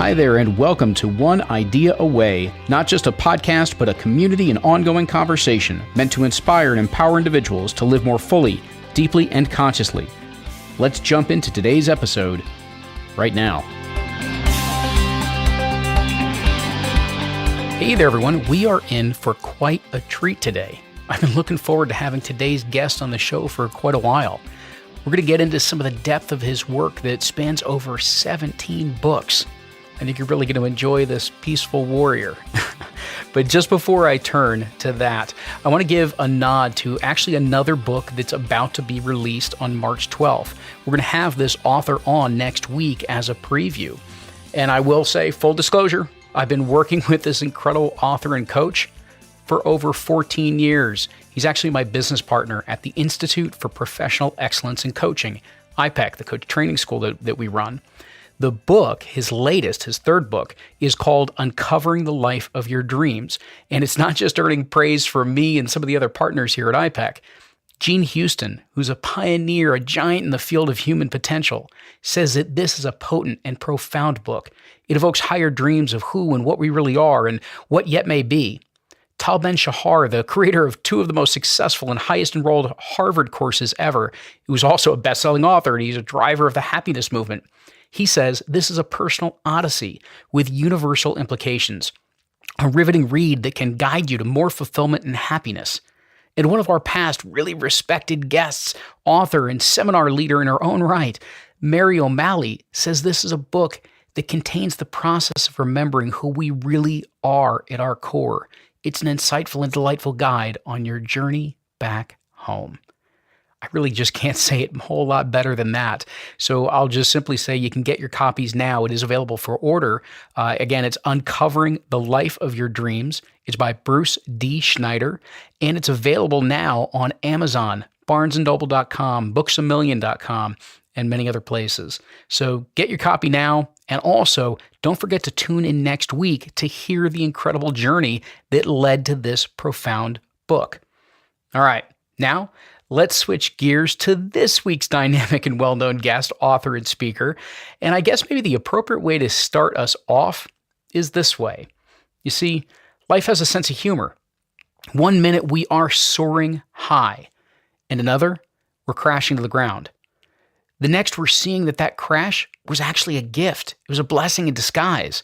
Hi there, and welcome to One Idea Away, not just a podcast, but a community and ongoing conversation meant to inspire and empower individuals to live more fully, deeply, and consciously. Let's jump into today's episode right now. Hey there, everyone. We are in for quite a treat today. I've been looking forward to having today's guest on the show for quite a while. We're going to get into some of the depth of his work that spans over 17 books. I think you're really going to enjoy this peaceful warrior. But just before I turn to that, I want to give a nod to actually another book that's about to be released on March 12th. We're going to have this author on next week as a preview. And I will say, full disclosure, I've been working with this incredible author and coach for over 14 years. He's actually my business partner at the Institute for Professional Excellence in Coaching, IPEC, the coach training school that we run. The book, his latest, his third book, is called Uncovering the Life of Your Dreams. And it's not just earning praise from me and some of the other partners here at IPEC. Gene Houston, who's a pioneer, a giant in the field of human potential, says that this is a potent and profound book. It evokes higher dreams of who and what we really are and what yet may be. Tal Ben-Shahar, the creator of two of the most successful and highest enrolled Harvard courses ever, who's also a best-selling author, and he's a driver of the happiness movement. He says this is a personal odyssey with universal implications, a riveting read that can guide you to more fulfillment and happiness. And one of our past really respected guests, author and seminar leader in her own right, Mary O'Malley, says this is a book that contains the process of remembering who we really are at our core. It's an insightful and delightful guide on your journey back home. I really just can't say it a whole lot better than that. So I'll just simply say you can get your copies now. It is available for order. Again, it's Uncovering the Life of Your Dreams. It's by Bruce D. Schneider, and it's available now on Amazon, barnesandnoble.com, booksamillion.com, and many other places. So get your copy now. And also, don't forget to tune in next week to hear the incredible journey that led to this profound book. All right, now let's switch gears to this week's dynamic and well-known guest, author, and speaker. And I guess maybe the appropriate way to start us off is this way. You see, life has a sense of humor. 1 minute we are soaring high, and another, we're crashing to the ground. The next, we're seeing that crash was actually a gift. It was a blessing in disguise.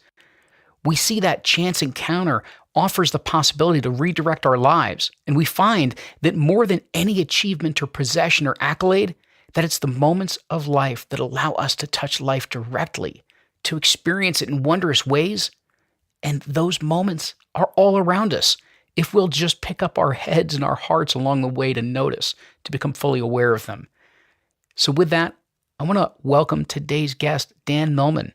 We see that chance encounter offers the possibility to redirect our lives. And we find that more than any achievement or possession or accolade, that it's the moments of life that allow us to touch life directly, to experience it in wondrous ways. And those moments are all around us if we'll just pick up our heads and our hearts along the way to notice, to become fully aware of them. So with that, I want to welcome today's guest, Dan Millman.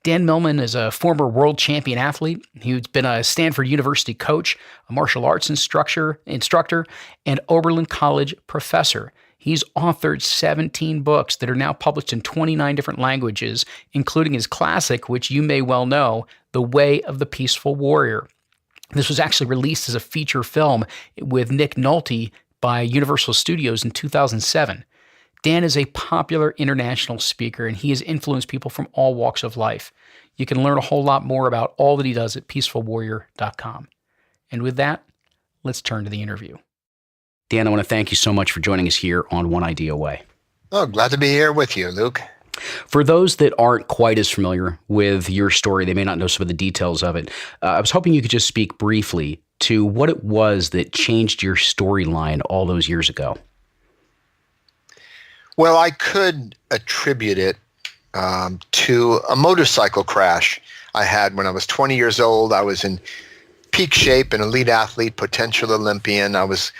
Dan Millman is a former world champion athlete. He's been a Stanford University coach, a martial arts instructor, and Oberlin College professor. He's authored 17 books that are now published in 29 different languages, including his classic, which you may well know, The Way of the Peaceful Warrior. This was actually released as a feature film with Nick Nolte by Universal Studios in 2007. Dan is a popular international speaker, and he has influenced people from all walks of life. You can learn a whole lot more about all that he does at peacefulwarrior.com. And with that, let's turn to the interview. Dan, I want to thank you so much for joining us here on One Idea Away. Oh, glad to be here with you, Luke. For those that aren't quite as familiar with your story, they may not know some of the details of it. I was hoping you could just speak briefly to what it was that changed your storyline all those years ago. Well, I could attribute it to a motorcycle crash I had when I was 20 years old. I was in peak shape, an elite athlete, potential Olympian. I was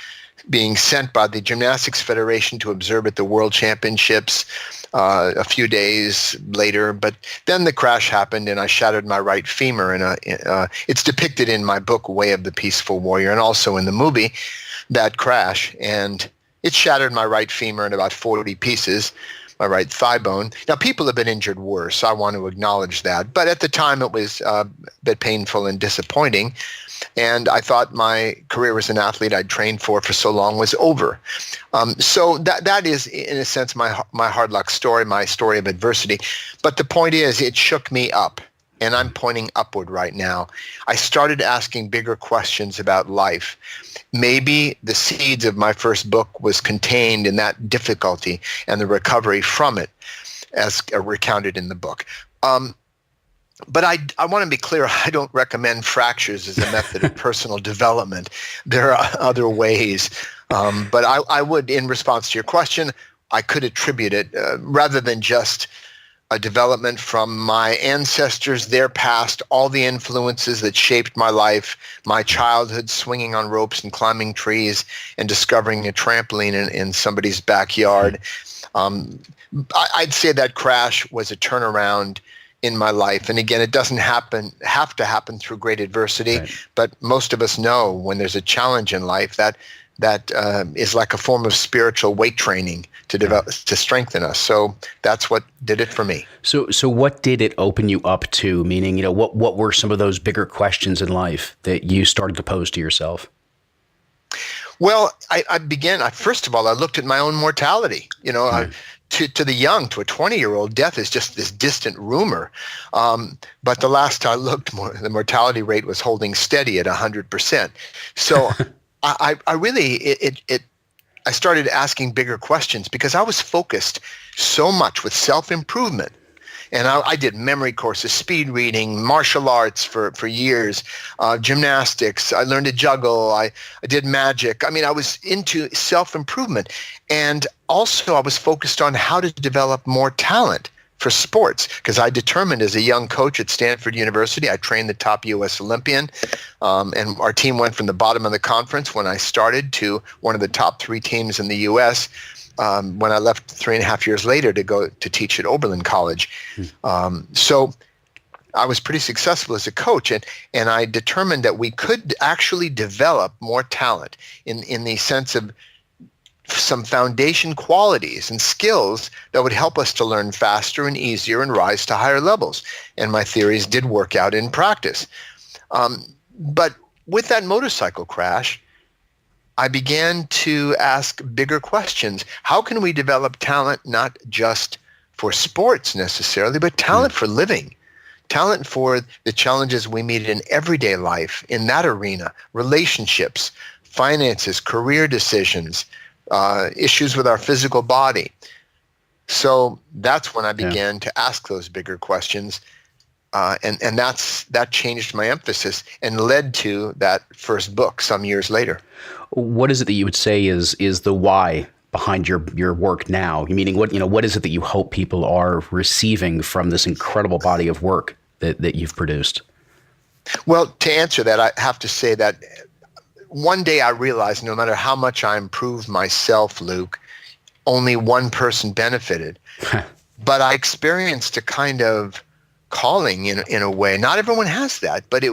being sent by the Gymnastics Federation to observe at the World Championships a few days later. But then the crash happened, and I shattered my right femur. It's depicted in my book, Way of the Peaceful Warrior, and also in the movie, that crash. And it shattered my right femur in about 40 pieces, my right thigh bone. Now, people have been injured worse. I want to acknowledge that. But at the time, it was a bit painful and disappointing. And I thought my career as an athlete I'd trained for so long was over. So that is, in a sense, my hard luck story, my story of adversity. But the point is, it shook me up. and I'm pointing upward right now. I started asking bigger questions about life. Maybe the seeds of my first book was contained in that difficulty and the recovery from it, as recounted in the book. But I want to be clear, I don't recommend fractures as a method of personal development. There are other ways. But I would, in response to your question, I could attribute it rather than just a development from my ancestors, their past, all the influences that shaped my life, my childhood, swinging on ropes and climbing trees and discovering a trampoline in somebody's backyard. I'd say that crash was a turnaround in my life. And again, it doesn't have to happen through great adversity, right. But most of us know when there's a challenge in life that is like a form of spiritual weight training to develop, to strengthen us. So that's what did it for me. So what did it open you up to? Meaning, what were some of those bigger questions in life that you started to pose to yourself? Well, I began, first of all, I looked at my own mortality. To the young, to a 20-year-old, death is just this distant rumor. But the last I looked, the mortality rate was holding steady at 100%. So I started asking bigger questions because I was focused so much with self-improvement. And I did memory courses, speed reading, martial arts for years, gymnastics. I learned to juggle. I did magic. I mean, I was into self-improvement. And also I was focused on how to develop more talent for sports because I determined as a young coach at Stanford University, I trained the top U.S. Olympian. And our team went from the bottom of the conference when I started to one of the top 3 teams in the U.S., when I left 3.5 years later to go to teach at Oberlin College. So I was pretty successful as a coach, and I determined that we could actually develop more talent in the sense of some foundation qualities and skills that would help us to learn faster and easier and rise to higher levels. And my theories did work out in practice. But with that motorcycle crash, I began to ask bigger questions. How can we develop talent not just for sports necessarily, but talent for living, talent for the challenges we meet in everyday life in that arena, relationships, finances, career decisions, issues with our physical body. So that's when I began to ask those bigger questions. And that changed my emphasis and led to that first book some years later. What is it that you would say is the why behind your work now? Meaning, what is it that you hope people are receiving from this incredible body of work that you've produced? Well, to answer that, I have to say that one day I realized no matter how much I improved myself, Luke, only one person benefited. But I experienced a kind of calling in a way. Not everyone has that, but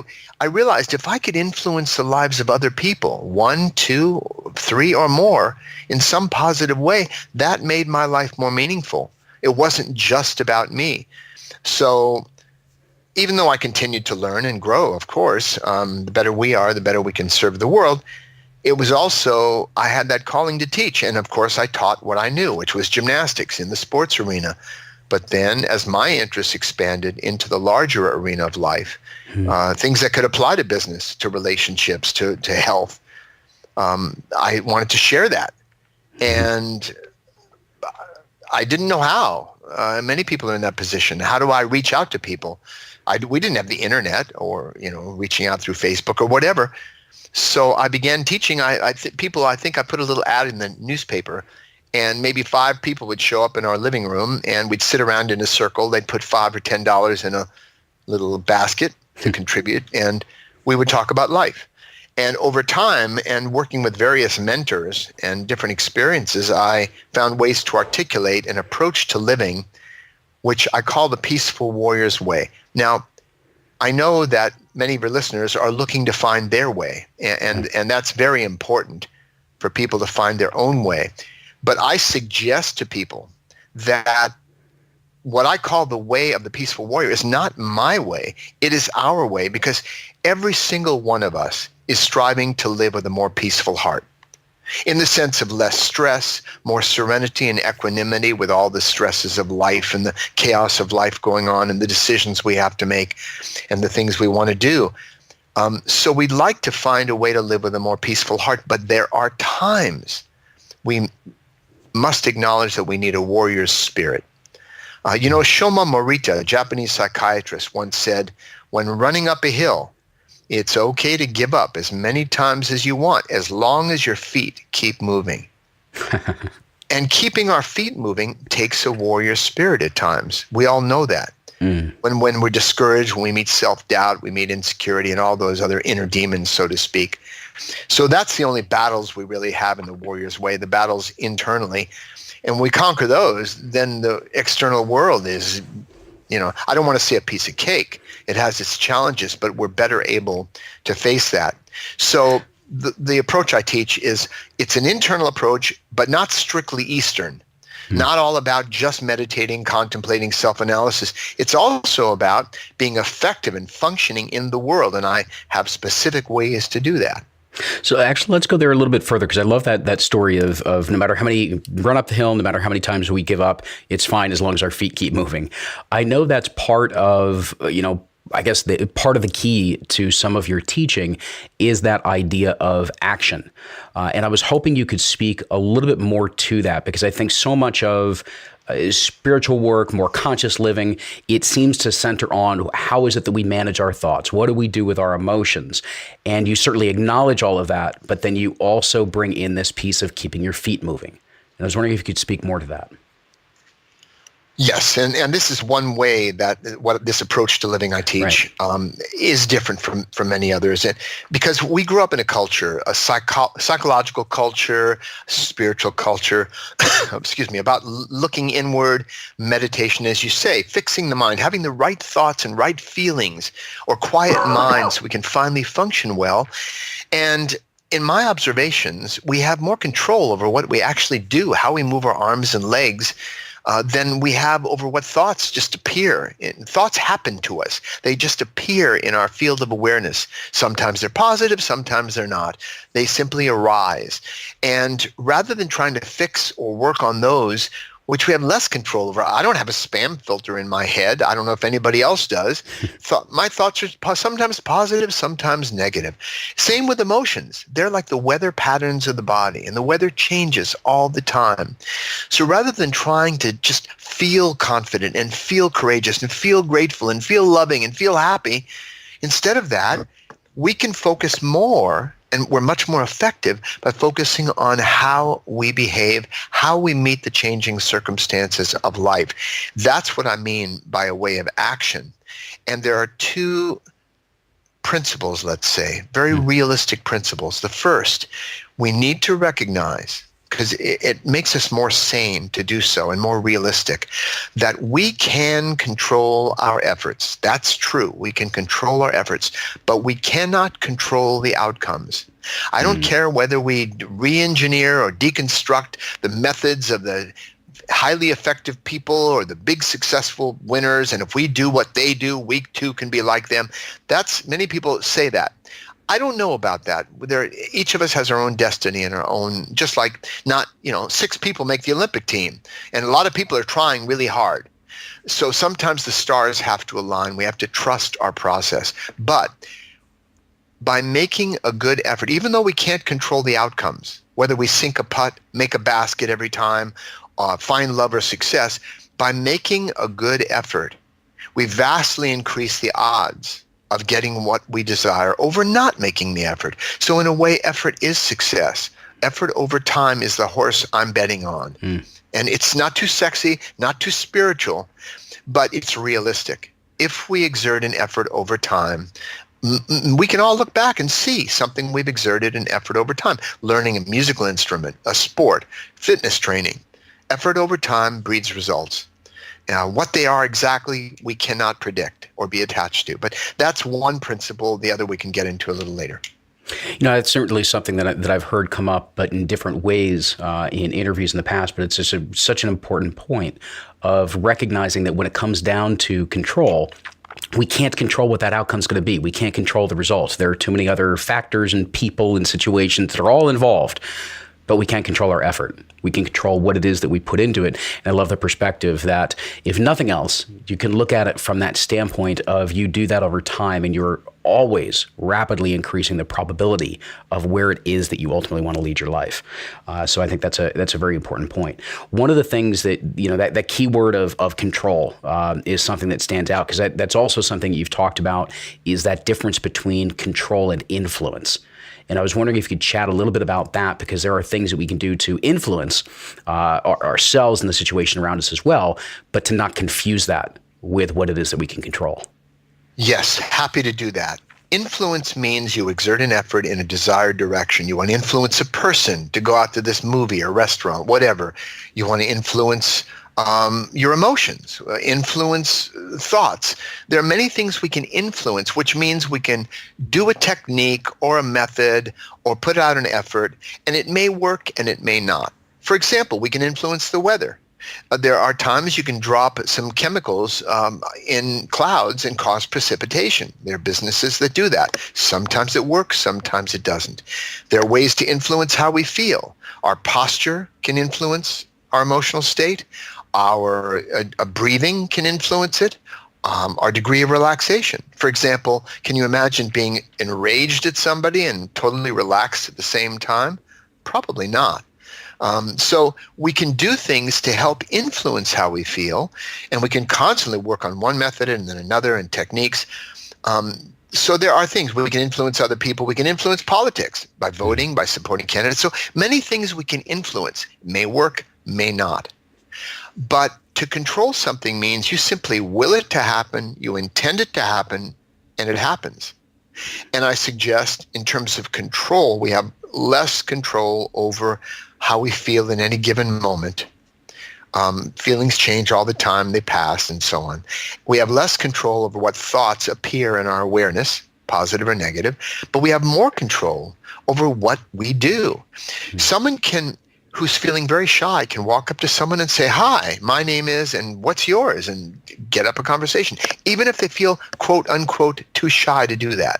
I realized if I could influence the lives of other people, 1, 2, 3 or more in some positive way, that made my life more meaningful. It wasn't just about me. So even though I continued to learn and grow, of course, the better we are, the better we can serve the world, it was also, I had that calling to teach. And of course, I taught what I knew, which was gymnastics in the sports arena. But then as my interests expanded into the larger arena of life, things that could apply to business, to relationships, to health, I wanted to share that. And I didn't know how. Many people are in that position. How do I reach out to people? We didn't have the internet or, reaching out through Facebook or whatever. So I began teaching. I think I put a little ad in the newspaper. And maybe 5 people would show up in our living room and we'd sit around in a circle. They'd put $5 or $10 in a little basket to contribute, and we would talk about life. And over time, and working with various mentors and different experiences, I found ways to articulate an approach to living, which I call the peaceful warrior's way. Now, I know that many of your listeners are looking to find their way, and that's very important for people to find their own way. But I suggest to people that what I call the way of the peaceful warrior is not my way. It is our way, because every single one of us is striving to live with a more peaceful heart. in the sense of less stress, more serenity and equanimity with all the stresses of life and the chaos of life going on and the decisions we have to make and the things we want to do. So we'd like to find a way to live with a more peaceful heart, but there are times we must acknowledge that we need a warrior's spirit. Shoma Morita, a Japanese psychiatrist, once said, when running up a hill, it's okay to give up as many times as you want, as long as your feet keep moving. And keeping our feet moving takes a warrior spirit at times. We all know that. When we're discouraged, when we meet self-doubt, we meet insecurity and all those other inner demons, so to speak. So that's the only battles we really have in the warrior's way, the battles internally. And when we conquer those, then the external world is, I don't want to say a piece of cake. It has its challenges, but we're better able to face that. So the approach I teach is, it's an internal approach, but not strictly Eastern. Not all about just meditating, contemplating, self-analysis. It's also about being effective and functioning in the world. And I have specific ways to do that. So actually, let's go there a little bit further, because I love that story of no matter how many run up the hill, no matter how many times we give up, it's fine as long as our feet keep moving. I know that's part of, I guess part of the key to some of your teaching is that idea of action. And I was hoping you could speak a little bit more to that, because I think so much of spiritual work, more conscious living, it seems to center on how is it that we manage our thoughts? What do we do with our emotions? And you certainly acknowledge all of that, but then you also bring in this piece of keeping your feet moving. And I was wondering if you could speak more to that. Yes, and this is one way that what this approach to living I teach is different from many others. And because we grew up in a culture, a psychological culture, spiritual culture, about looking inward, meditation, as you say, fixing the mind, having the right thoughts and right feelings, or quiet minds so we can finally function well. And in my observations, we have more control over what we actually do, how we move our arms and legs, than we have over what thoughts just appear. Thoughts happen to us. They just appear in our field of awareness. Sometimes they're positive, sometimes they're not. They simply arise. And rather than trying to fix or work on those, which we have less control over. I don't have a spam filter in my head. I don't know if anybody else does. My thoughts are sometimes positive, sometimes negative. Same with emotions. They're like the weather patterns of the body, and the weather changes all the time. So rather than trying to just feel confident and feel courageous and feel grateful and feel loving and feel happy, instead of that, we can focus more, and we're much more effective by focusing on how we behave, how we meet the changing circumstances of life. That's what I mean by a way of action. And there are two principles, let's say, very realistic principles. The first, we need to recognize, because it makes us more sane to do so and more realistic, that we can control our efforts. That's true. We can control our efforts, but we cannot control the outcomes. I don't care whether we re-engineer or deconstruct the methods of the highly effective people or the big successful winners, and if we do what they do, we too can be like them. Many people say that. I don't know about that. Each of us has our own destiny and our own, just like 6 people make the Olympic team, and a lot of people are trying really hard. So sometimes the stars have to align. We have to trust our process. But by making a good effort, even though we can't control the outcomes, whether we sink a putt, make a basket every time, find love or success, by making a good effort, we vastly increase the odds of getting what we desire over not making the effort. So in a way, effort is success. Effort over time is the horse I'm betting on. And it's not too sexy, not too spiritual, but it's realistic. If we exert an effort over time, we can all look back and see something we've exerted an effort over time. Learning a musical instrument, a sport, fitness training. Effort over time breeds results. What they are exactly, we cannot predict or be attached to. But that's one principle. The other we can get into a little later. It's certainly something that I've heard come up, but in different ways in interviews in the past. But it's just such an important point of recognizing that when it comes down to control, we can't control what that outcome is going to be. We can't control the results. There are too many other factors and people and situations that are all involved. but we can't control our effort. We can control what it is that we put into it. And I love the perspective that, if nothing else, you can look at it from that standpoint of you do that over time, and you're always rapidly increasing the probability of where it is that you ultimately want to lead your life. So I think that's a very important point. One of the things that, that key word of control is something that stands out, because that's also something you've talked about, is that difference between control and influence. And I was wondering if you could chat a little bit about that, because there are things that we can do to influence ourselves and the situation around us as well, but to not confuse that with what it is that we can control. Yes, happy to do that. Influence means you exert an effort in a desired direction. You want to influence a person to go out to this movie or restaurant, whatever. You want to influence your emotions, influence thoughts. There are many things we can influence, which means we can do a technique or a method or put out an effort, and it may work and it may not. For example, we can influence the weather. There are times you can drop some chemicals in clouds and cause precipitation. There are businesses that do that. Sometimes it works, sometimes it doesn't. There are ways to influence how we feel. Our posture can influence our emotional state. Our breathing can influence it. Our degree of relaxation. For example, can you imagine being enraged at somebody and totally relaxed at the same time? Probably not. So we can do things to help influence how we feel, and we can constantly work on one method and then another and techniques. So there are things we can influence other people. We can influence politics by voting, by supporting candidates. So many things we can influence. May work, may not. But to control something means you simply will it to happen, you intend it to happen, and it happens. And I suggest, in terms of control, we have less control over how we feel in any given moment. Feelings change all the time, they pass, and so on. We have less control over what thoughts appear in our awareness, positive or negative, but we have more control over what we do. Someone who's feeling very shy can walk up to someone and say, "Hi, my name is, and what's yours?" and get up a conversation, even if they feel, quote unquote, too shy to do that.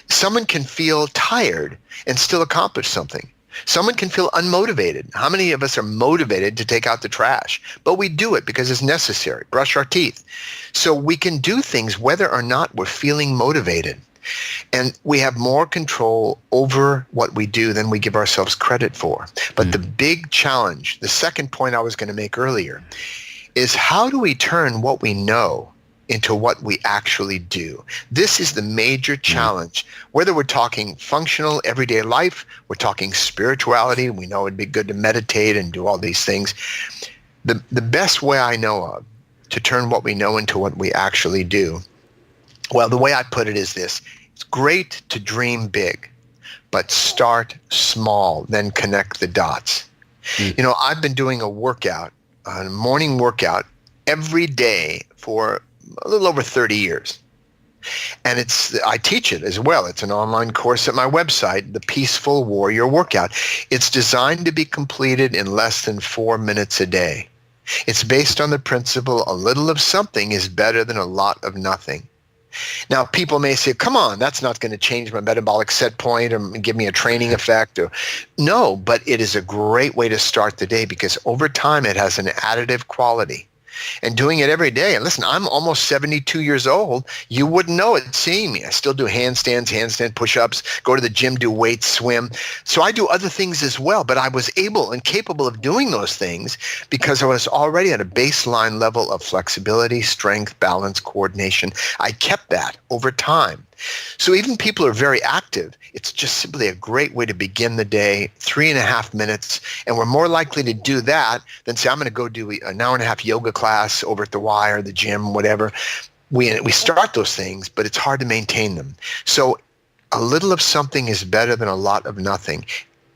Someone can feel tired and still accomplish something. Someone can feel unmotivated. How many of us are motivated to take out the trash? But we do it because it's necessary. Brush our teeth. So we can do things whether or not we're feeling motivated. And we have more control over what we do than we give ourselves credit for. But the big challenge, the second point I was going to make earlier, is how do we turn what we know into what we actually do? This is the major challenge. Whether we're talking functional everyday life, we're talking spirituality, we know it'd be good to meditate and do all these things. The best way I know of to turn what we know into what we actually do, well, the way I put it is this: it's great to dream big, but start small, then connect the dots. I've been doing a morning workout every day for a little over 30 years. And I teach it as well. It's an online course at my website, The Peaceful Warrior Workout. It's designed to be completed in less than 4 minutes a day. It's based on the principle, a little of something is better than a lot of nothing. Now, people may say, come on, that's not going to change my metabolic set point or give me a training effect. No, but it is a great way to start the day, because over time it has an additive quality. And doing it every day. And listen, I'm almost 72 years old. You wouldn't know it seeing me. I still do handstand push-ups, go to the gym, do weights, swim. So I do other things as well. But I was able and capable of doing those things because I was already at a baseline level of flexibility, strength, balance, coordination. I kept that over time. So even people who are very active, it's just simply a great way to begin the day, 3.5 minutes. And we're more likely to do that than say, I'm going to go do an hour and a half yoga class over at the Y or the gym, whatever. We start those things, but it's hard to maintain them. So a little of something is better than a lot of nothing.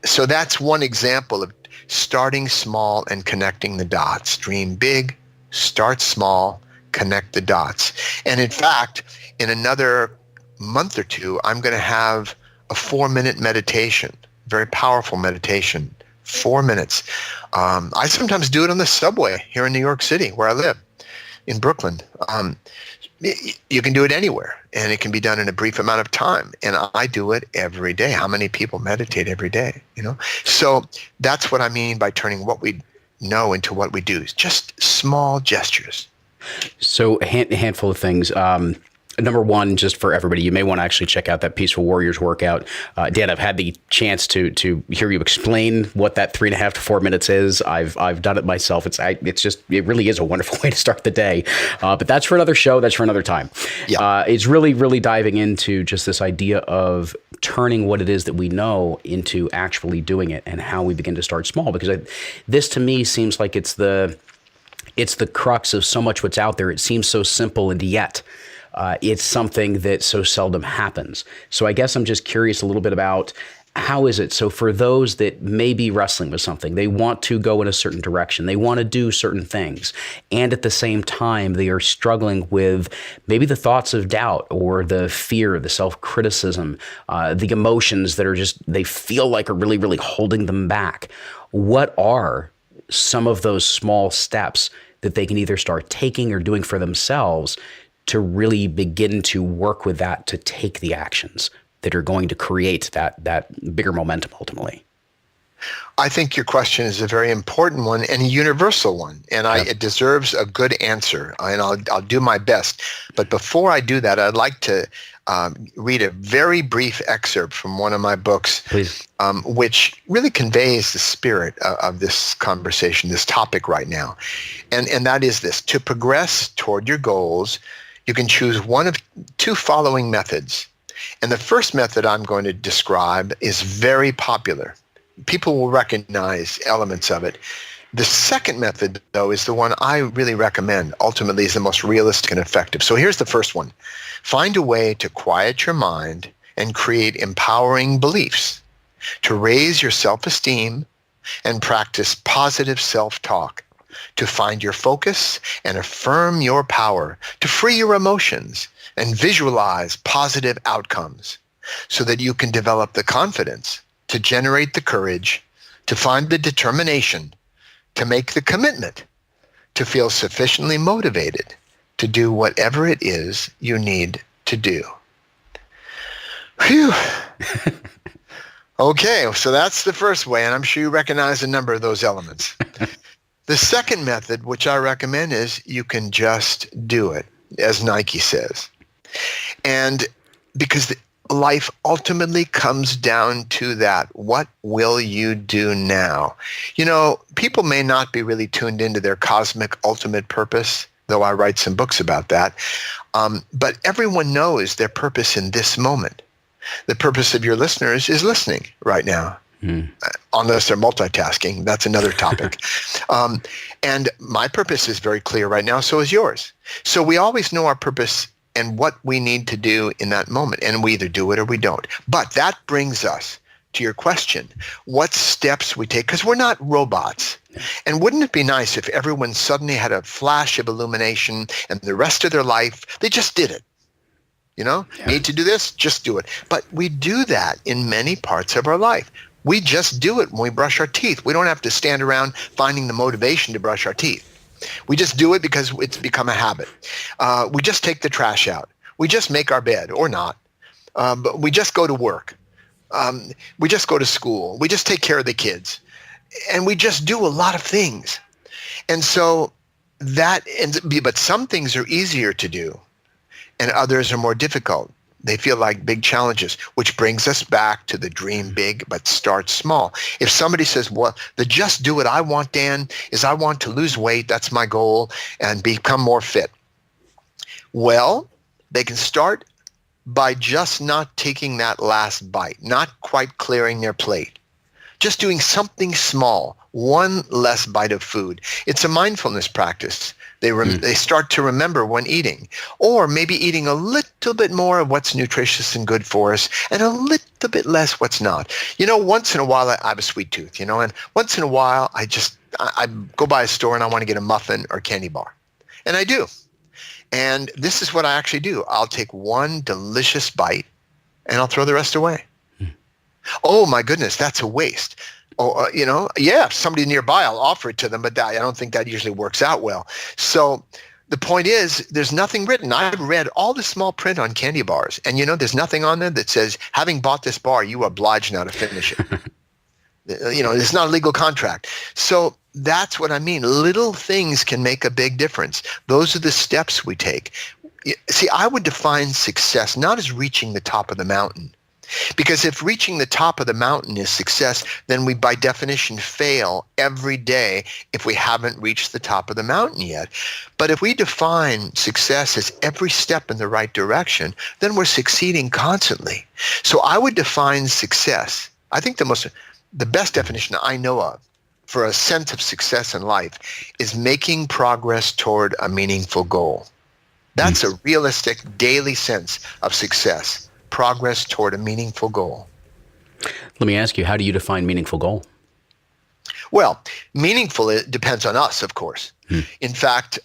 So that's one example of starting small and connecting the dots. Dream big, start small, connect the dots. And in fact, in another month or two, I'm going to have a 4-minute meditation, very powerful meditation, 4 minutes. I sometimes do it on the subway here in New York City, where I live, in Brooklyn. You can do it anywhere, and it can be done in a brief amount of time. And I do it every day. How many people meditate every day? So that's what I mean by turning what we know into what we do. It's just small gestures. So a handful of things. Number one, just for everybody, you may want to actually check out that Peaceful Warriors workout. Dan, I've had the chance to hear you explain what that 3.5 to 4 minutes is. I've done it myself. It really is a wonderful way to start the day. But that's for another show. That's for another time. Yeah. It's really, really diving into just this idea of turning what it is that we know into actually doing it, and how we begin to start small. Because this to me seems like it's the crux of so much what's out there. It seems so simple, and yet it's something that so seldom happens. So I guess I'm just curious a little bit about, how is it? So for those that may be wrestling with something, they want to go in a certain direction, they want to do certain things, and at the same time, they are struggling with maybe the thoughts of doubt, or the fear, the self-criticism, the emotions that are just, they feel like are really, really holding them back. What are some of those small steps that they can either start taking or doing for themselves to really begin to work with that, to take the actions that are going to create that bigger momentum ultimately? I think your question is a very important one and a universal one, and it deserves a good answer, and I'll do my best. But before I do that, I'd like to read a very brief excerpt from one of my books, which really conveys the spirit of this conversation, this topic right now. And that is this: to progress toward your goals, you can choose one of two following methods. And the first method I'm going to describe is very popular. People will recognize elements of it. The second method, though, is the one I really recommend. Ultimately, is the most realistic and effective. So here's the first one. Find a way to quiet your mind and create empowering beliefs, to raise your self-esteem and practice positive self-talk, to find your focus and affirm your power, to free your emotions and visualize positive outcomes, so that you can develop the confidence to generate the courage, to find the determination, to make the commitment, to feel sufficiently motivated to do whatever it is you need to do. Phew. Okay, so that's the first way, and I'm sure you recognize a number of those elements. The second method, which I recommend, is you can just do it, as Nike says. And because life ultimately comes down to that. What will you do now? People may not be really tuned into their cosmic ultimate purpose, though I write some books about that. But everyone knows their purpose in this moment. The purpose of your listeners is listening right now. Unless they're multitasking, that's another topic. And my purpose is very clear right now, so is yours. So we always know our purpose and what we need to do in that moment, and we either do it or we don't. But that brings us to your question, what steps we take, because we're not robots. And wouldn't it be nice if everyone suddenly had a flash of illumination and the rest of their life, they just did it? Need to do this, just do it. But we do that in many parts of our life. We just do it when we brush our teeth. We don't have to stand around finding the motivation to brush our teeth. We just do it because it's become a habit. We just take the trash out. We just make our bed, or not. But we just go to work. We just go to school. We just take care of the kids. And we just do a lot of things. And so but some things are easier to do and others are more difficult. They feel like big challenges, which brings us back to the dream big, but start small. If somebody says, well, the just do it I want, Dan, is I want to lose weight, that's my goal, and become more fit. Well, they can start by just not taking that last bite, not quite clearing their plate. Just doing something small, one less bite of food. It's a mindfulness practice. They start to remember when eating, or maybe eating a little bit more of what's nutritious and good for us, and a little bit less what's not. Once in a while I have a sweet tooth, and once in a while I go by a store and I want to get a muffin or candy bar, and I do. And this is what I actually do. I'll take one delicious bite and I'll throw the rest away. Oh my goodness, that's a waste. Or, if somebody nearby, I'll offer it to them, but I don't think that usually works out well. So The point is, there's nothing written. I've read all the small print on candy bars, and there's nothing on there that says, having bought this bar, you are obliged now to finish it. It's not a legal contract. So that's what I mean. Little things can make a big difference. Those are the steps we take. See, I would define success not as reaching the top of the mountain. Because if reaching the top of the mountain is success, then we by definition fail every day if we haven't reached the top of the mountain yet. But if we define success as every step in the right direction, then we're succeeding constantly. So I would define success. I think the best definition I know of for a sense of success in life is making progress toward a meaningful goal. That's a realistic daily sense of success. Progress toward a meaningful goal. Let me ask you, how do you define meaningful goal? Well, meaningful, it depends on us, of course. In fact,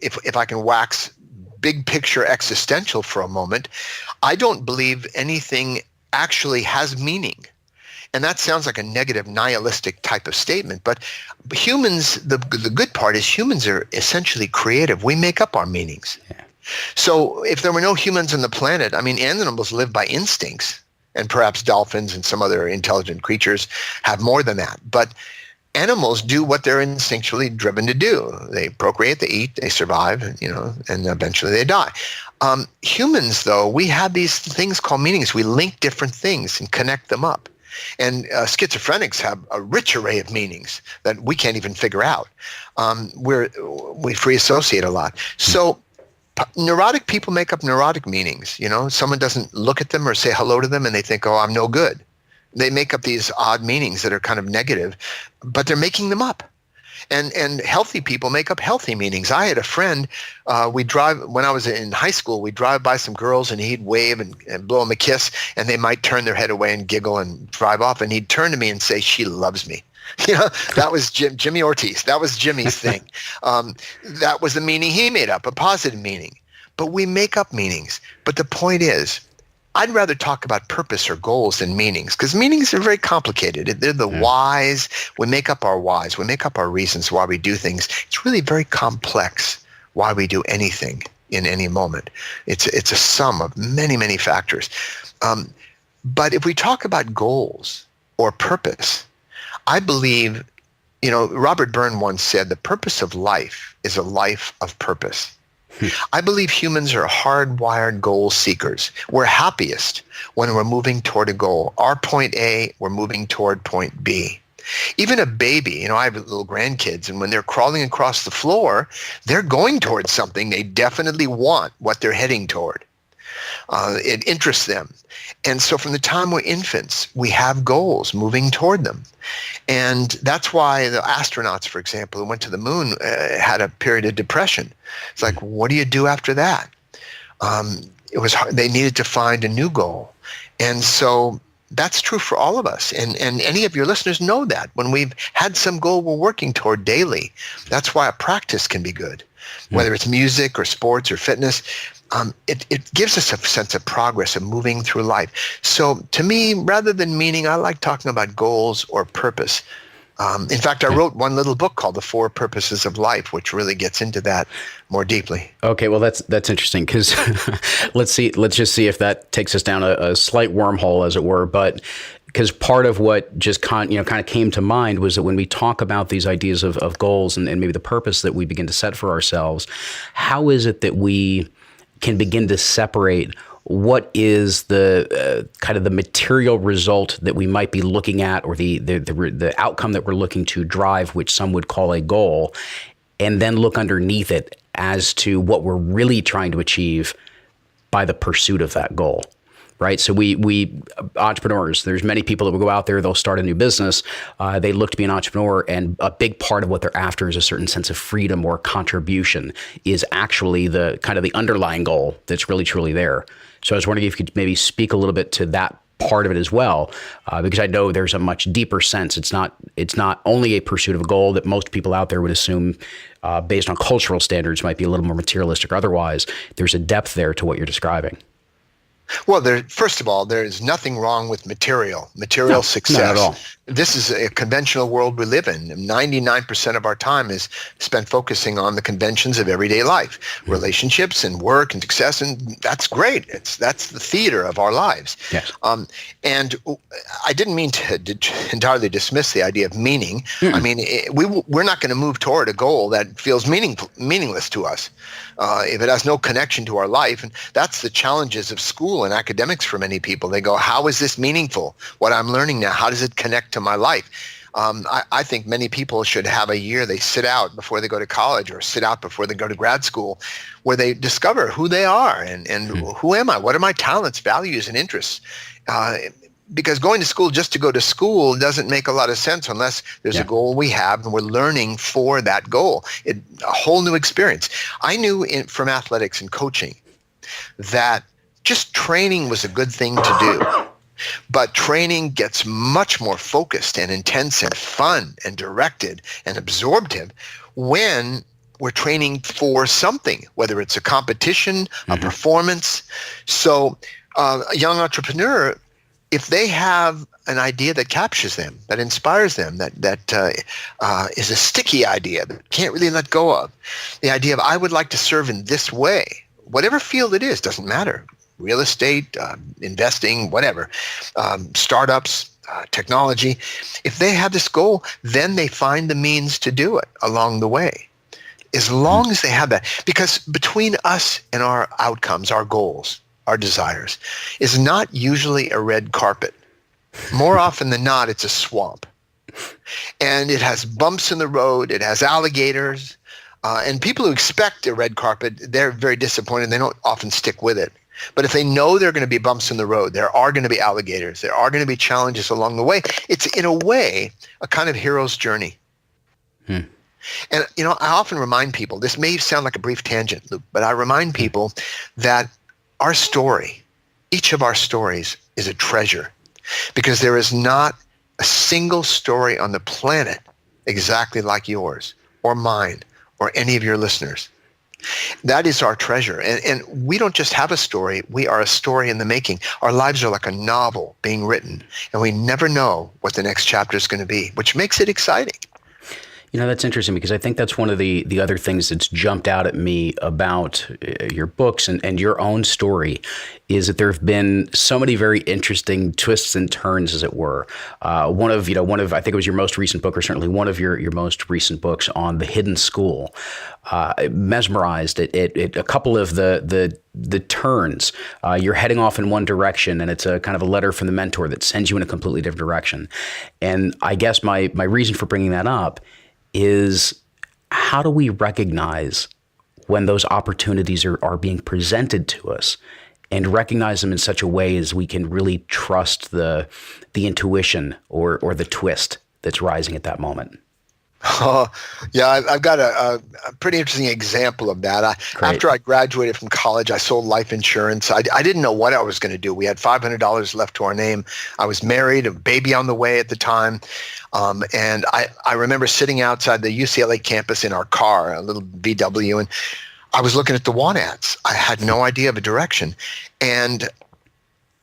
if I can wax big picture existential for a moment, I don't believe anything actually has meaning. And that sounds like a negative, nihilistic type of statement. But humans, the good part is humans are essentially creative. We make up our meanings. Yeah. So if there were no humans on the planet, animals live by instincts, and perhaps dolphins and some other intelligent creatures have more than that. But animals do what they're instinctually driven to do. They procreate, they eat, they survive, and eventually they die. Humans, though, we have these things called meanings. We link different things and connect them up. And schizophrenics have a rich array of meanings that we can't even figure out. We free associate a lot. So neurotic people make up neurotic meanings. Someone doesn't look at them or say hello to them and they think, oh, I'm no good. They make up these odd meanings that are kind of negative, but they're making them up. And healthy people make up healthy meanings. I had a friend, when I was in high school, we'd drive by some girls and he'd wave and blow them a kiss, and they might turn their head away and giggle and drive off. And he'd turn to me and say, she loves me. That was Jimmy Ortiz. That was Jimmy's thing. That was the meaning he made up, a positive meaning. But we make up meanings. But the point is, I'd rather talk about purpose or goals than meanings, because meanings are very complicated. They're the whys. We make up our whys. We make up our reasons why we do things. It's really very complex why we do anything in any moment. It's a sum of many, many factors. But if we talk about goals or purpose, I believe, Robert Byrne once said, the purpose of life is a life of purpose. I believe humans are hardwired goal seekers. We're happiest when we're moving toward a goal. Our point A, we're moving toward point B. Even a baby, I have little grandkids, and when they're crawling across the floor, they're going towards something. They definitely want what they're heading toward. It interests them. And so from the time we're infants, we have goals moving toward them. And that's why the astronauts, for example, who went to the moon had a period of depression. It's like, what do you do after that? It was hard. They needed to find a new goal. And so that's true for all of us. And any of your listeners know that. When we've had some goal we're working toward daily, that's why a practice can be good. Whether it's music or sports or fitness, it gives us a sense of progress of moving through life. So to me, rather than meaning, I like talking about goals or purpose. In fact, I wrote one little book called The Four Purposes of Life, which really gets into that more deeply. Okay, well, that's interesting, because let's just see if that takes us down a slight wormhole, as it were. But because part of what just kind of came to mind was that when we talk about these ideas of goals and maybe the purpose that we begin to set for ourselves, how is it that we can begin to separate what is the kind of the material result that we might be looking at, or the outcome that we're looking to drive, which some would call a goal, and then look underneath it as to what we're really trying to achieve by the pursuit of that goal. Right. So we entrepreneurs, there's many people that will go out there, they'll start a new business. They look to be an entrepreneur, and a big part of what they're after is a certain sense of freedom or contribution is actually the kind of the underlying goal that's really, truly there. So I was wondering if you could maybe speak a little bit to that part of it as well, because I know there's a much deeper sense. It's not only a pursuit of a goal that most people out there would assume, based on cultural standards, might be a little more materialistic or otherwise. There's a depth there to what you're describing. Well, first of all, there is nothing wrong with material No, success. not at all. This is a conventional world we live in. 99% of our time is spent focusing on the conventions of everyday life, relationships and work and success, and that's great. That's the theater of our lives. Yes. And I didn't mean to entirely dismiss the idea of meaning. Mm-mm. I mean, we're not going to move toward a goal that feels meaningless to us if it has no connection to our life. And that's the challenges of school and academics for many people. They go, how is this meaningful? What I'm learning now, how does it connect to my life? I think many people should have a year they sit out before they go to college or sit out before they go to grad school where they discover who they are and who am I? What are my talents, values, and interests? Because going to school just to go to school doesn't make a lot of sense unless there's a goal we have and we're learning for that goal. A whole new experience. I knew from athletics and coaching that just training was a good thing to do. But training gets much more focused and intense and fun and directed and absorptive when we're training for something, whether it's a competition, a performance. So a young entrepreneur, if they have an idea that captures them, that inspires them, that is a sticky idea that can't really let go of, the idea of I would like to serve in this way, whatever field it is, doesn't matter. Real estate, investing, whatever, startups, technology. If they have this goal, then they find the means to do it along the way. As long as they have that, because between us and our outcomes, our goals, our desires, is not usually a red carpet. More often than not, it's a swamp. And it has bumps in the road, it has alligators, and people who expect a red carpet, they're very disappointed. They don't often stick with it. But if they know there are going to be bumps in the road, there are going to be alligators, there are going to be challenges along the way, it's in a way a kind of hero's journey. And, I often remind people, this may sound like a brief tangent, Luke, but I remind people that our story, each of our stories is a treasure because there is not a single story on the planet exactly like yours or mine or any of your listeners. That is our treasure. And we don't just have a story, we are a story in the making. Our lives are like a novel being written, and we never know what the next chapter is going to be, which makes it exciting. That's interesting because I think that's one of the other things that's jumped out at me about your books and your own story is that there have been so many very interesting twists and turns, as it were. One of I think it was your most recent book, or certainly one of your most recent books on the hidden school, mesmerized at a couple of the turns. You're heading off in one direction, and it's a kind of a letter from the mentor that sends you in a completely different direction. And I guess my reason for bringing that up is how do we recognize when those opportunities are being presented to us and recognize them in such a way as we can really trust the intuition or the twist that's rising at that moment? Yeah, I've got a pretty interesting example of that. After I graduated from college, I sold life insurance. I didn't know what I was going to do. We had $500 left to our name. I was married, a baby on the way at the time. And I remember sitting outside the UCLA campus in our car, a little VW, and I was looking at the want ads. I had no idea of a direction. And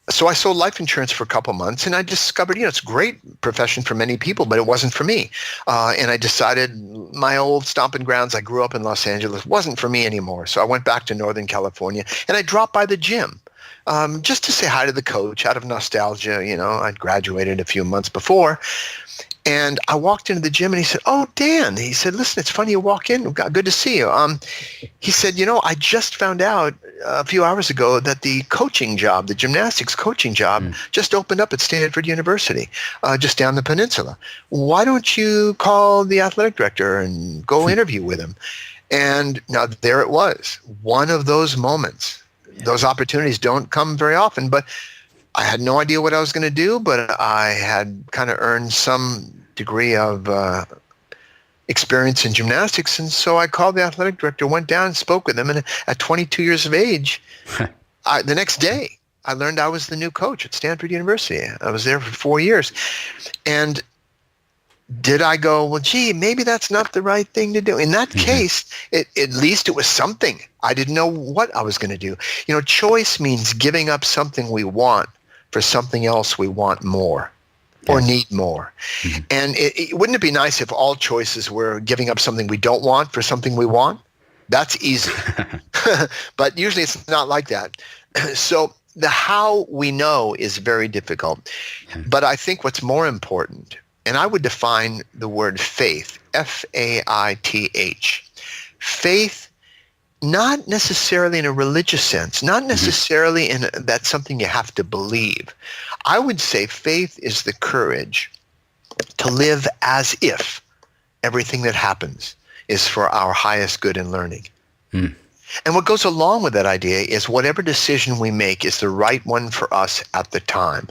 so I sold life insurance for a couple months, and I discovered, it's a great profession for many people, but it wasn't for me. And I decided my old stomping grounds, I grew up in Los Angeles, wasn't for me anymore. So I went back to Northern California, and I dropped by the gym just to say hi to the coach out of nostalgia. I'd graduated a few months before. And I walked into the gym and he said, "Oh, Dan," he said, "listen, it's funny you walk in. Good to see you." He said, "I just found out a few hours ago that the coaching job, the gymnastics coaching job just opened up at Stanford University, just down the peninsula. Why don't you call the athletic director and go interview with him?" And now there it was, one of those moments. Those opportunities don't come very often, but I had no idea what I was going to do, but I had kind of earned some degree of experience in gymnastics. And so I called the athletic director, went down and spoke with him. And at 22 years of age, the next day, I learned I was the new coach at Stanford University. I was there for 4 years. And did I go, well, gee, maybe that's not the right thing to do? In that case, at least it was something. I didn't know what I was going to do. Choice means giving up something we want for something else we want more or need more. And wouldn't it be nice if all choices were giving up something we don't want for something we want? That's easy. But usually it's not like that. So the how we know is very difficult. But I think what's more important, and I would define the word faith, Faith. Faith, not necessarily in a religious sense, not necessarily in that's something you have to believe. I would say faith is the courage to live as if everything that happens is for our highest good and learning. And what goes along with that idea is whatever decision we make is the right one for us at the time.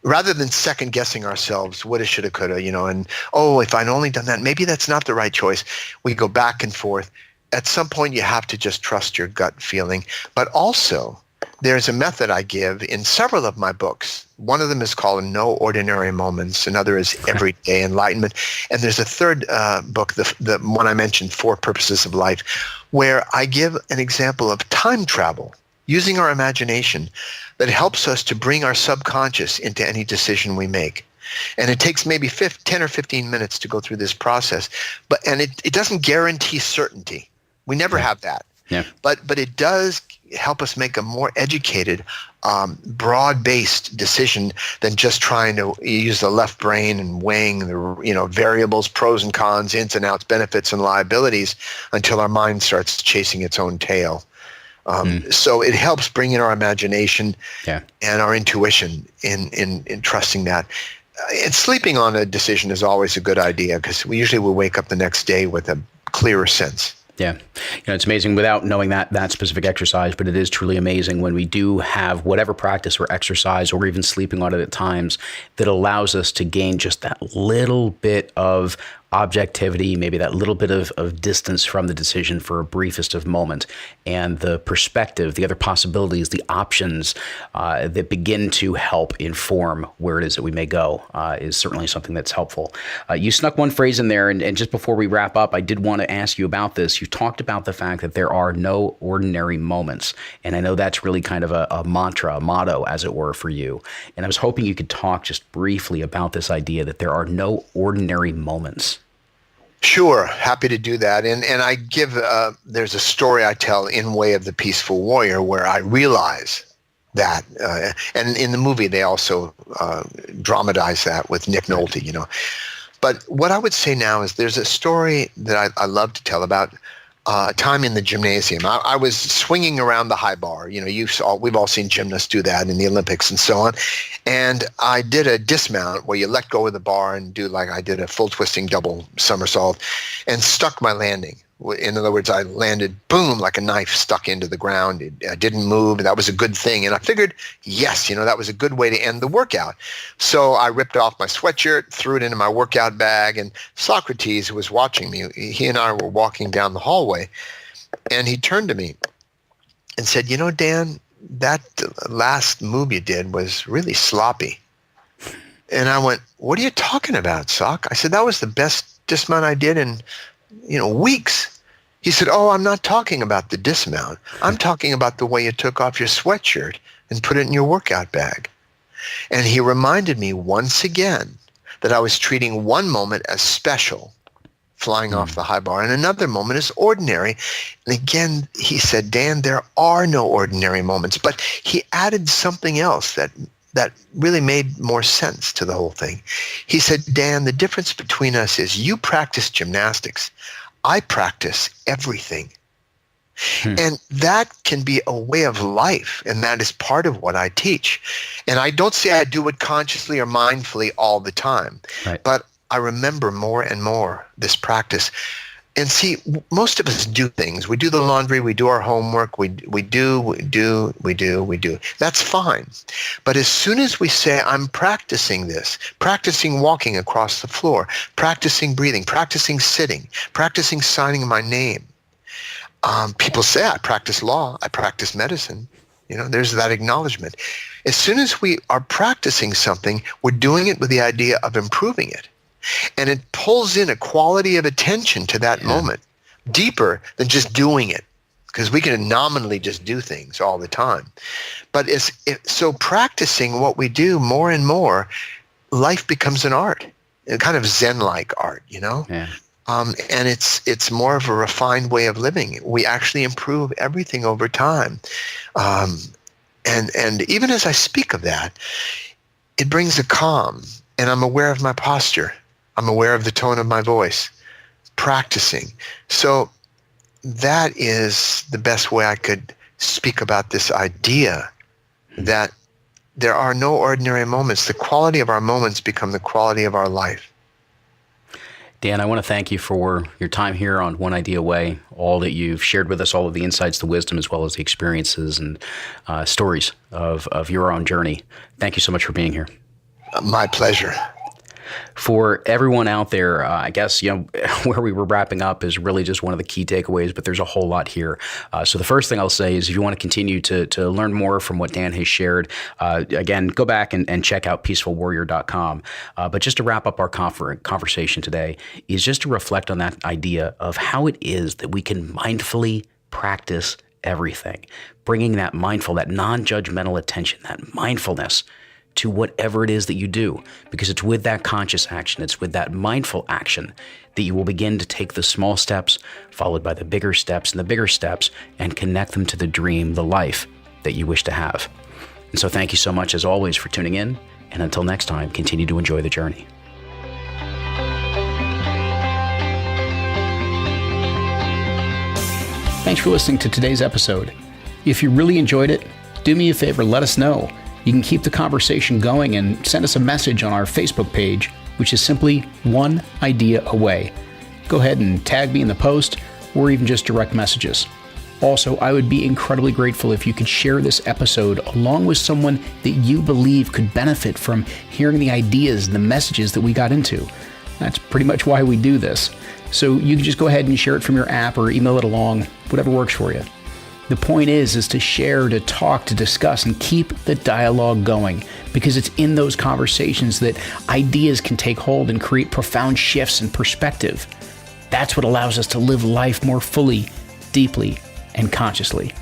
Rather than second guessing ourselves, woulda, shoulda, coulda, and, if I'd only done that, maybe that's not the right choice. We go back and forth. At some point, you have to just trust your gut feeling. But also, there's a method I give in several of my books. One of them is called No Ordinary Moments. Another is Everyday Enlightenment. And there's a third book, the one I mentioned, Four Purposes of Life, where I give an example of time travel using our imagination that helps us to bring our subconscious into any decision we make. And it takes maybe 10 or 15 minutes to go through this process. And it doesn't guarantee certainty. We never have that. Yeah. But it does help us make a more educated, broad-based decision than just trying to use the left brain and weighing the variables, pros and cons, ins and outs, benefits and liabilities until our mind starts chasing its own tail. So it helps bring in our imagination and our intuition in trusting that. And sleeping on a decision is always a good idea because we usually will wake up the next day with a clearer sense. Yeah. It's amazing without knowing that specific exercise, but it is truly amazing when we do have whatever practice or exercise or even sleeping on it at times that allows us to gain just that little bit of objectivity, maybe that little bit of distance from the decision for a briefest of moment, and the perspective, the other possibilities, the options that begin to help inform where it is that we may go is certainly something that's helpful. You snuck one phrase in there, and just before we wrap up, I did want to ask you about this. You talked about the fact that there are no ordinary moments, and I know that's really kind of a mantra, a motto, as it were, for you. And I was hoping you could talk just briefly about this idea that there are no ordinary moments. Sure, happy to do that. And I give, there's a story I tell in Way of the Peaceful Warrior where I realize that, and in the movie they also dramatize that with Nick Nolte, But what I would say now is there's a story that I love to tell about a time in the gymnasium. I was swinging around the high bar. We've all seen gymnasts do that in the Olympics and so on. And I did a dismount where you let go of the bar and do like I did a full twisting double somersault and stuck my landing. In other words, I landed, boom, like a knife stuck into the ground. I didn't move. That was a good thing. And I figured, yes, that was a good way to end the workout. So I ripped off my sweatshirt, threw it into my workout bag, and Socrates, who was watching me, he and I were walking down the hallway, and he turned to me and said, Dan, that last move you did was really sloppy. And I went, what are you talking about, Sock? I said, that was the best dismount I did in weeks. He said, I'm not talking about the dismount. I'm talking about the way you took off your sweatshirt and put it in your workout bag. And he reminded me once again that I was treating one moment as special, flying off the high bar, and another moment as ordinary. And again, he said, Dan, there are no ordinary moments. But he added something else that really made more sense to the whole thing. He said, Dan, the difference between us is you practice gymnastics. I practice everything. And that can be a way of life, and that is part of what I teach. And I don't say I do it consciously or mindfully all the time, but I remember more and more this practice. And see, most of us do things. We do the laundry, we do our homework, we do. That's fine. But as soon as we say, I'm practicing this, practicing walking across the floor, practicing breathing, practicing sitting, practicing signing my name, people say, I practice law, I practice medicine. There's that acknowledgement. As soon as we are practicing something, we're doing it with the idea of improving it. And it pulls in a quality of attention to that moment, deeper than just doing it, because we can nominally just do things all the time. But so practicing what we do more and more, life becomes an art, a kind of Zen-like art, Yeah. And it's more of a refined way of living. We actually improve everything over time. And even as I speak of that, it brings a calm, and I'm aware of my posture. I'm aware of the tone of my voice, practicing. So that is the best way I could speak about this idea that there are no ordinary moments. The quality of our moments become the quality of our life. Dan, I want to thank you for your time here on One Idea Way, all that you've shared with us, all of the insights, the wisdom, as well as the experiences and stories of your own journey. Thank you so much for being here. My pleasure. For everyone out there, I guess, where we were wrapping up is really just one of the key takeaways, but there's a whole lot here. So the first thing I'll say is if you want to continue to learn more from what Dan has shared, again, go back and check out peacefulwarrior.com. But just to wrap up our conversation today is just to reflect on that idea of how it is that we can mindfully practice everything, bringing that non-judgmental attention, that mindfulness to whatever it is that you do, because it's with that conscious action, it's with that mindful action that you will begin to take the small steps, followed by the bigger steps and the bigger steps, and connect them to the dream, the life that you wish to have. And so thank you so much, as always, for tuning in. And until next time, continue to enjoy the journey. Thanks for listening to today's episode. If you really enjoyed it, do me a favor, let us know. You can keep the conversation going and send us a message on our Facebook page, which is simply One Idea Away. Go ahead and tag me in the post or even just direct messages. Also, I would be incredibly grateful if you could share this episode along with someone that you believe could benefit from hearing the ideas and the messages that we got into. That's pretty much why we do this. So you can just go ahead and share it from your app or email it along, whatever works for you. The point is to share, to talk, to discuss, and keep the dialogue going, because it's in those conversations that ideas can take hold and create profound shifts in perspective. That's what allows us to live life more fully, deeply, and consciously.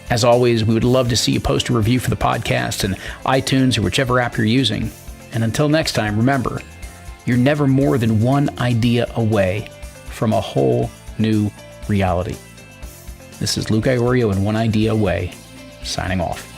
As always, we would love to see you post a review for the podcast in iTunes or whichever app you're using. And until next time, remember, you're never more than one idea away from a whole new reality. This is Luke Iorio and One Idea Away, signing off.